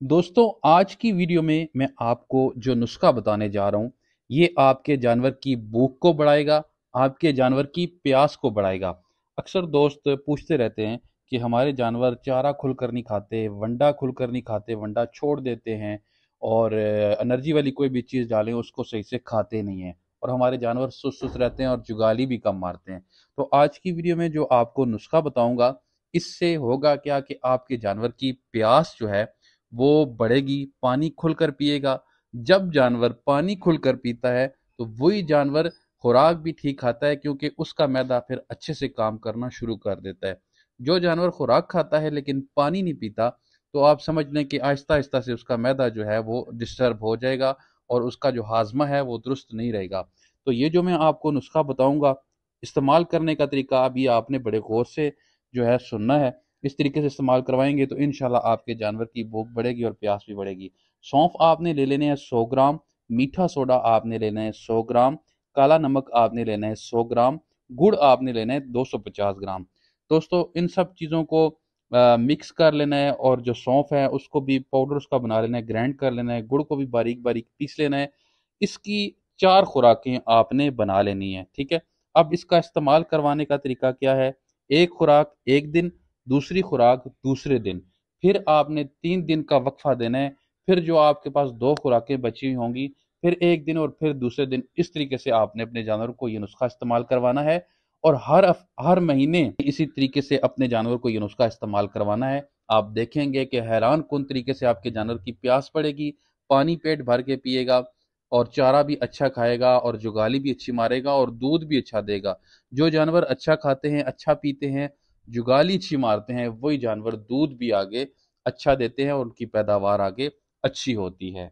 दोस्तों, आज की वीडियो में मैं आपको जो नुस्खा बताने जा रहा हूँ, ये आपके जानवर की भूख को बढ़ाएगा, आपके जानवर की प्यास को बढ़ाएगा। अक्सर दोस्त पूछते रहते हैं कि हमारे जानवर चारा खुलकर नहीं खाते, वंडा खुलकर नहीं खाते, वंडा छोड़ देते हैं और एनर्जी वाली कोई भी चीज़ डालें उसको सही से खाते नहीं हैं और हमारे जानवर सुस्त सुस्त रहते हैं और जुगाली भी कम मारते हैं। तो आज की वीडियो में जो आपको नुस्खा बताऊंगा, इससे होगा क्या कि आपके जानवर की प्यास जो है वो बढ़ेगी, पानी खुलकर पिएगा। जब जानवर पानी खुलकर पीता है तो वही जानवर खुराक भी ठीक खाता है, क्योंकि उसका मैदा फिर अच्छे से काम करना शुरू कर देता है। जो जानवर खुराक खाता है लेकिन पानी नहीं पीता, तो आप समझ लें कि आहिस्ता आहिस्ता से उसका मैदा जो है वो डिस्टर्ब हो जाएगा और उसका जो हाजमा है वो दुरुस्त नहीं रहेगा। तो ये जो मैं आपको नुस्खा बताऊंगा, इस्तेमाल करने का तरीका अभी आपने बड़े गौर से जो है सुनना है। इस तरीके से इस्तेमाल करवाएंगे तो इंशाल्लाह आपके जानवर की भूख बढ़ेगी और प्यास भी बढ़ेगी। सौंफ आपने ले लेने हैं 100 ग्राम, मीठा सोडा आपने लेना है 100 ग्राम, काला नमक आपने लेना है 100 ग्राम, गुड़ आपने लेना है 250 ग्राम। दोस्तों, इन सब चीज़ों को मिक्स कर लेना है और जो सौंफ है उसको भी पाउडर उसका बना लेना है, ग्राइंड कर लेना है, गुड़ को भी बारीक बारीक पीस लेना है। इसकी 4 खुराकें आपने बना लेनी है, ठीक है। अब इसका इस्तेमाल करवाने का तरीका क्या है? एक खुराक एक दिन, दूसरी खुराक दूसरे दिन, फिर आपने 3 दिन का वक्फा देना है। फिर जो आपके पास 2 खुराकें बची हुई होंगी, फिर एक दिन और फिर दूसरे दिन, इस तरीके से आपने अपने जानवर को ये नुस्खा इस्तेमाल करवाना है। और हर महीने इसी तरीके से अपने जानवर को ये नुस्खा इस्तेमाल करवाना है। आप देखेंगे कि हैरान कुन तरीके से आपके जानवर की प्यास पड़ेगी, पानी पेट भर के पिएगा और चारा भी अच्छा खाएगा और जुगाली भी अच्छी मारेगा और दूध भी अच्छा देगा। जो जानवर अच्छा खाते हैं, अच्छा पीते हैं, जुगाली अच्छी मारते हैं, वही जानवर दूध भी आगे अच्छा देते हैं और उनकी पैदावार आगे अच्छी होती है।